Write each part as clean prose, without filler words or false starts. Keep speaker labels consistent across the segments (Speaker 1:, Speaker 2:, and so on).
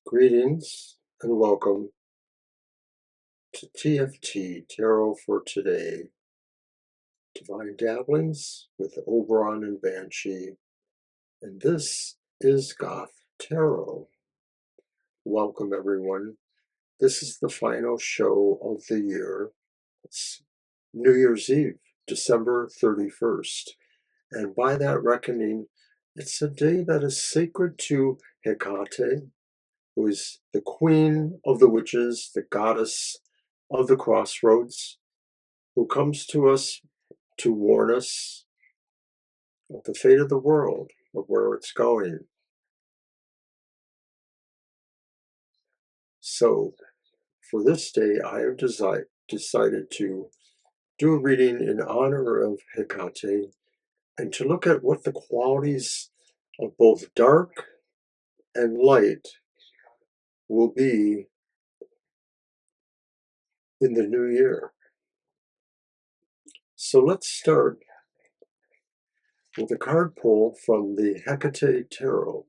Speaker 1: Greetings and welcome to TFT Tarot for today. Divine Dabblings with Oberon and Banshee, and this is Goth Tarot. Welcome everyone. This is the final show of the year. It's New Year's Eve, December 31st, and by that reckoning, it's a day that is sacred to Hecate, who is the queen of the witches, the goddess of the crossroads, who comes to us to warn us of the fate of the world, of where it's going. So, for this day, I have decided to do a reading in honor of Hecate and to look at what the qualities of both dark and light will be in the new year. So let's start with a card pull from the Hecate Tarot.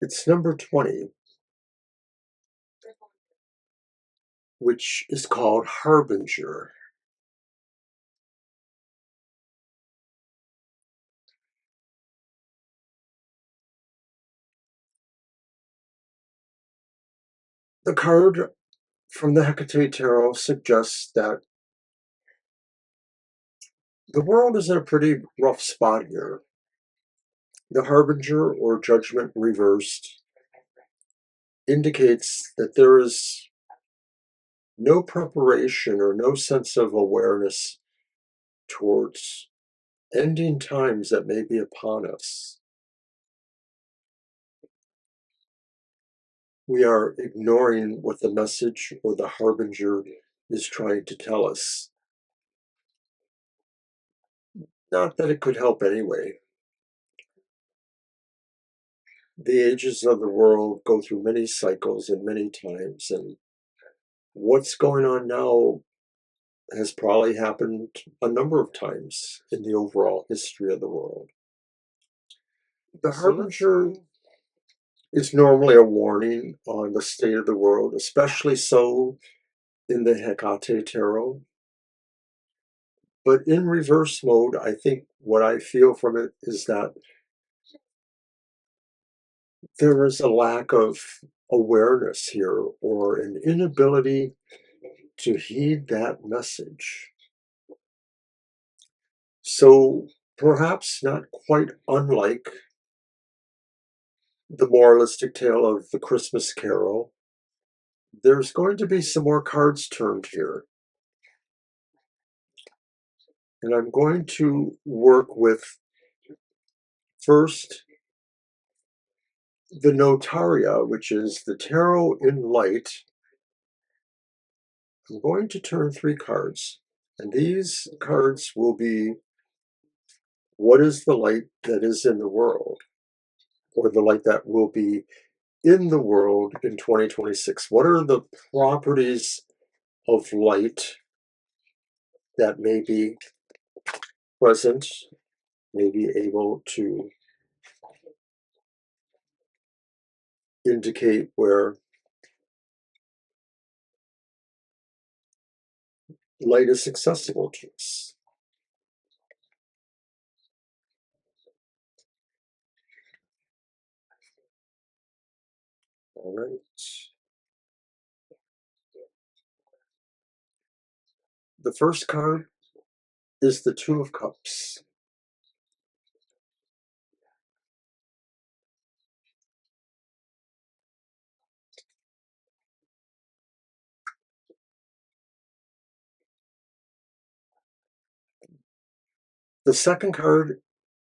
Speaker 1: It's number 20, which is called Harbinger. The card from the Hecate Tarot suggests that the world is in a pretty rough spot here. The Harbinger, or Judgment reversed, indicates that there is no preparation or no sense of awareness towards ending times that may be upon us. We are ignoring what the message or the Harbinger is trying to tell us. Not that it could help anyway. The ages of the world go through many cycles and many times, and what's going on now has probably happened a number of times in the overall history of the world. The Harbinger is normally a warning on the state of the world, especially so in the Hecate Tarot. But in reverse mode, I think what I feel from it is that there is a lack of awareness here, or an inability to heed that message. So perhaps not quite unlike the moralistic tale of the Christmas Carol, there's going to be some more cards turned here. And I'm going to work with, first, the Notoria, which is the Tarot in Light. I'm going to turn 3 cards, and these cards will be, what is the light that is in the world, or the light that will be in the world in 2026? What are the properties of light that may be present, may be able to indicate where light is accessible to us? All right. The first card is the Two of Cups. The second card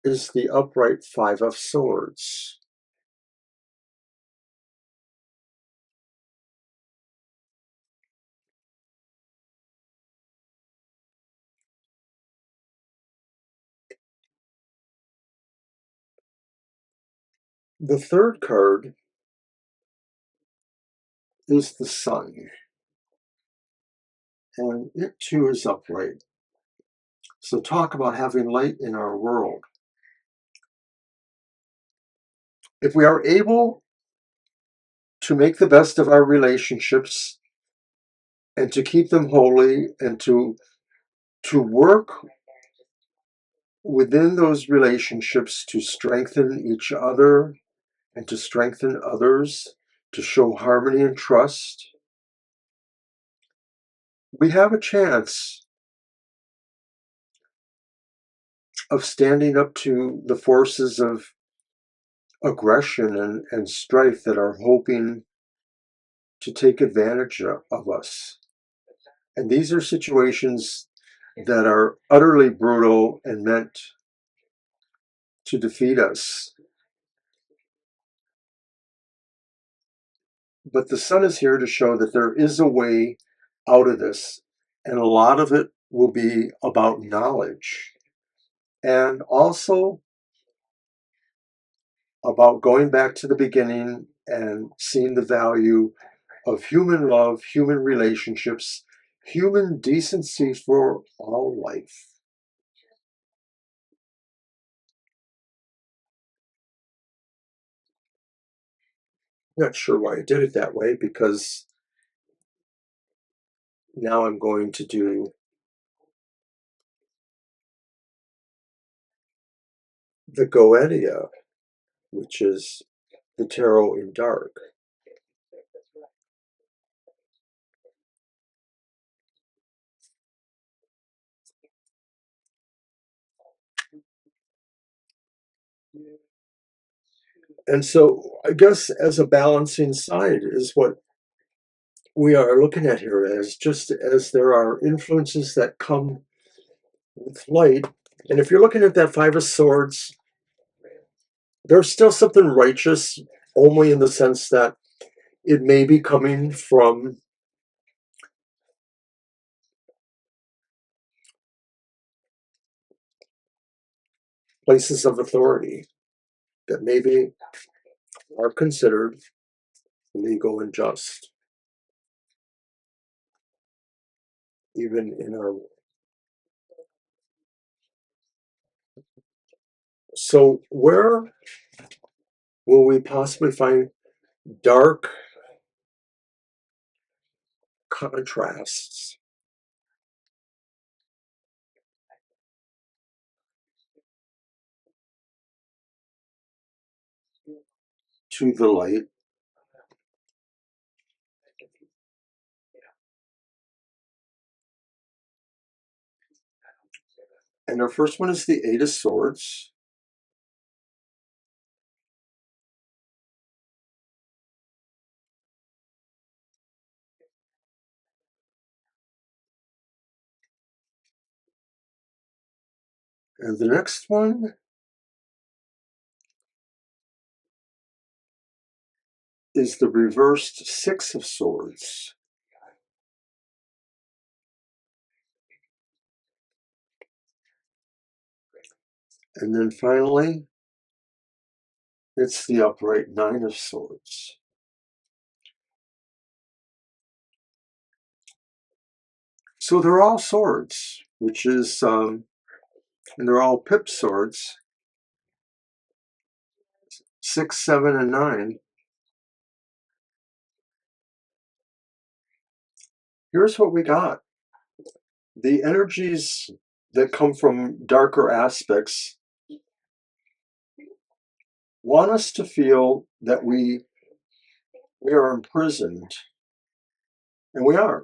Speaker 1: is the upright Five of Swords. The third card is the Sun, and it too is upright. So talk about having light in our world. If we are able to make the best of our relationships and to keep them holy and to work within those relationships to strengthen each other and to strengthen others, to show harmony and trust, we have a chance of standing up to the forces of aggression and strife that are hoping to take advantage of us. And these are situations that are utterly brutal and meant to defeat us. But the Sun is here to show that there is a way out of this, and a lot of it will be about knowledge and also about going back to the beginning and seeing the value of human love, human relationships, human decency for all life. Not sure why I did it that way, because now I'm going to do the Goetia, which is the tarot in dark. And so I guess as a balancing side is what we are looking at here, as just as there are influences that come with light. And if you're looking at that Five of Swords, there's still something righteous, only in the sense that it may be coming from places of authority that maybe are considered legal and just, even in our. So where will we possibly find dark contrasts to the light? And our first one is the Eight of Swords. And the next one is the reversed Six of Swords. And then finally, it's the upright Nine of Swords. So they're all swords, which is, and they're all pip swords, 6, 7, and 9. Here's what we got. The energies that come from darker aspects want us to feel that we are imprisoned, and we are.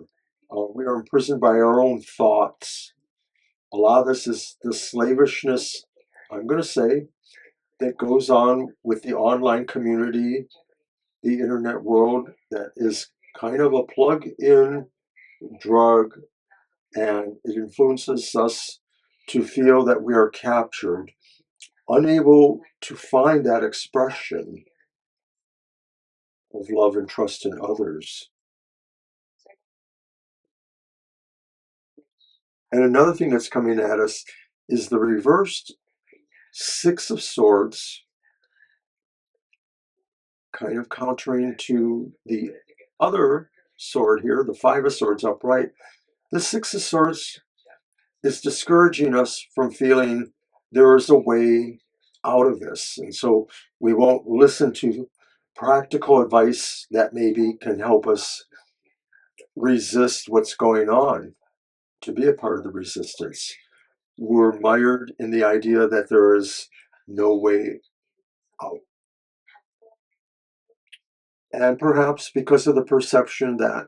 Speaker 1: We are imprisoned by our own thoughts. A lot of this is the slavishness, I'm going to say, that goes on with the online community, the internet world, that is kind of a plug-in drug, and it influences us to feel that we are captured, unable to find that expression of love and trust in others. And another thing that's coming at us is the reversed Six of Swords, kind of countering to the other sword here, the Five of Swords upright. The Six of Swords is discouraging us from feeling there is a way out of this. And so we won't listen to practical advice that maybe can help us resist what's going on, to be a part of the resistance. We're mired in the idea that there is no way out. And perhaps because of the perception that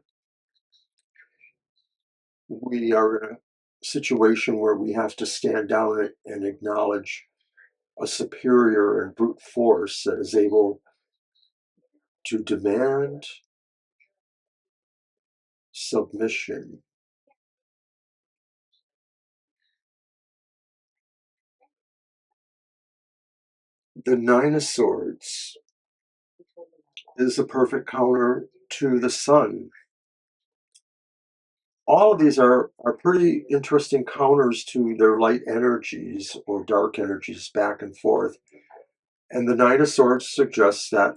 Speaker 1: we are in a situation where we have to stand down and acknowledge a superior and brute force that is able to demand submission. The Nine of Swords is a perfect counter to the Sun. All of these are pretty interesting counters to their light energies or dark energies back and forth. And the Nine of Swords suggests that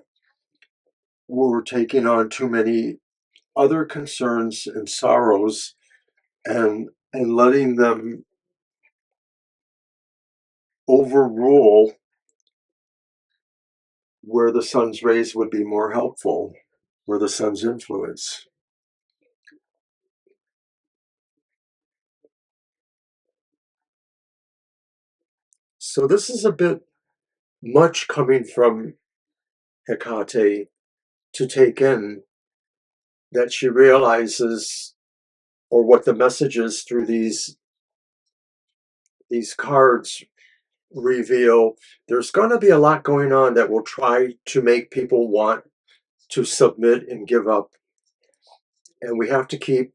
Speaker 1: we're taking on too many other concerns and sorrows and letting them overrule where the sun's rays would be more helpful, where the sun's influence. So this is a bit much coming from Hecate to take in, that she realizes, or what the message is through these cards reveal. There's going to be a lot going on that will try to make people want to submit and give up. And we have to keep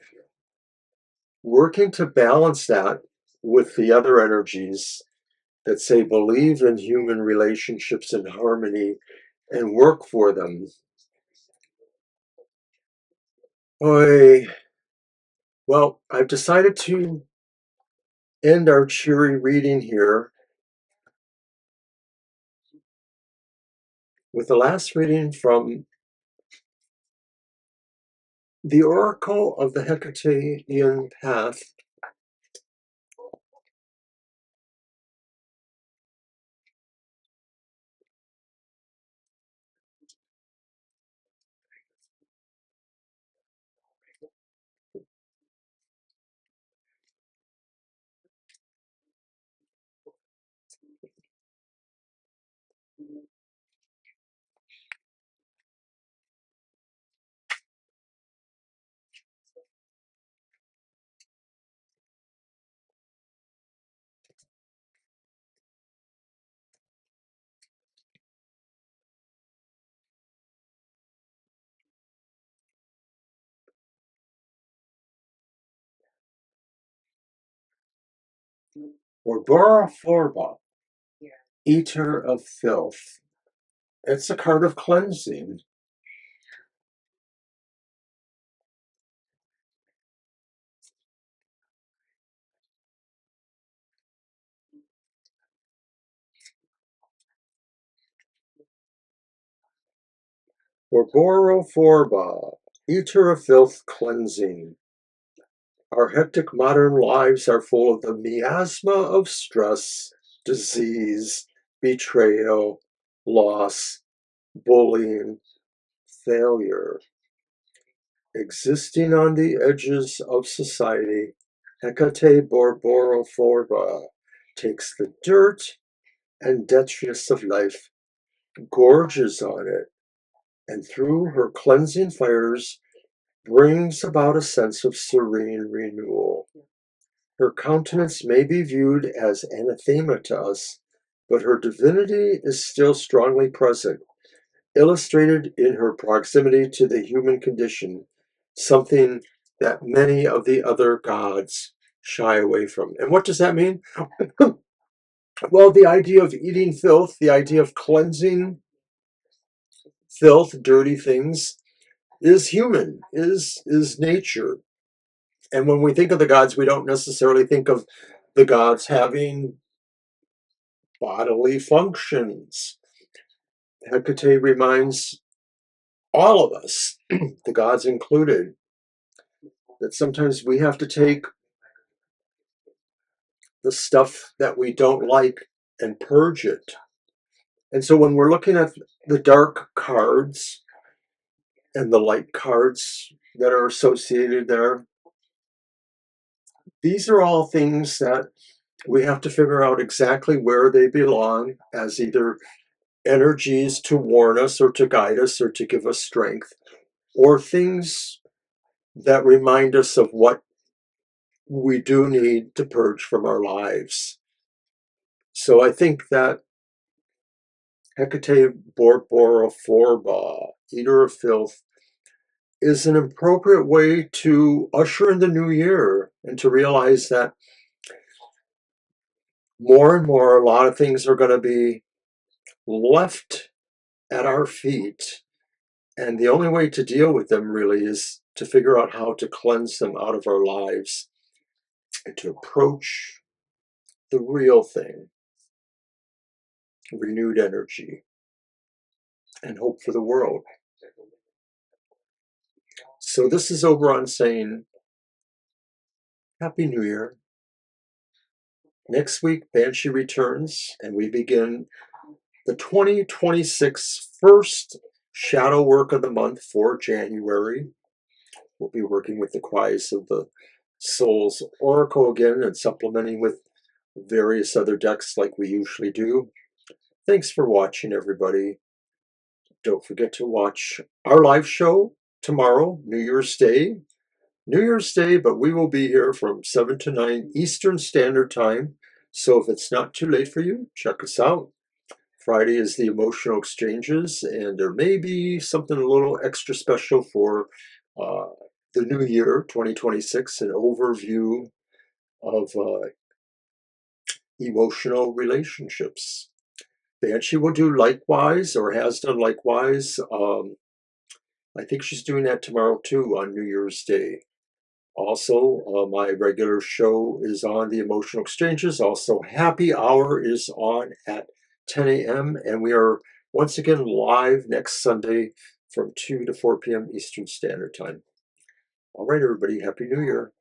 Speaker 1: working to balance that with the other energies that say believe in human relationships and harmony and work for them. Oy. Well, I've decided to end our cheery reading here with the last reading from the Oracle of the Hekatean Path. Or Bora Forba, Eater of Filth. It's a card of cleansing. Or Bora Forba, Eater of Filth, cleansing. Our hectic modern lives are full of the miasma of stress, disease, betrayal, loss, bullying, failure. Existing on the edges of society, Hecate Borborforba takes the dirt and detritus of life, gorges on it, and through her cleansing fires brings about a sense of serene renewal. Her countenance may be viewed as anathema to us, but her divinity is still strongly present, illustrated in her proximity to the human condition, something that many of the other gods shy away from. And what does that mean? Well, the idea of eating filth, the idea of cleansing filth, dirty things, is human, is nature. And when we think of the gods, we don't necessarily think of the gods having bodily functions. Hecate reminds all of us, the gods included, that sometimes we have to take the stuff that we don't like and purge it. And so when we're looking at the dark cards and the light cards that are associated there, these are all things that we have to figure out exactly where they belong as either energies to warn us or to guide us or to give us strength, or things that remind us of what we do need to purge from our lives. So I think that Hecate Borborophorba, eater of filth, is an appropriate way to usher in the new year and to realize that more and more, a lot of things are going to be left at our feet. And the only way to deal with them really is to figure out how to cleanse them out of our lives and to approach the real thing, renewed energy, and hope for the world. So this is Oberon saying, Happy New Year. Next week, Banshee returns, and we begin the 2026 first shadow work of the month for January. We'll be working with the Quies of the Soul's Oracle again and supplementing with various other decks like we usually do. Thanks for watching, everybody. Don't forget to watch our live show tomorrow, New Year's Day. New Year's Day, but we will be here from 7 to 9 Eastern Standard Time. So if it's not too late for you, check us out. Friday is the emotional exchanges, and there may be something a little extra special for the new year, 2026, an overview of emotional relationships. Banshee will do likewise, or has done likewise. I think she's doing that tomorrow too on New Year's Day. Also, my regular show is on the emotional exchanges. Also, happy hour is on at 10 a.m. and we are once again live next Sunday from 2 to 4 p.m. Eastern Standard Time. All right, everybody, Happy New Year.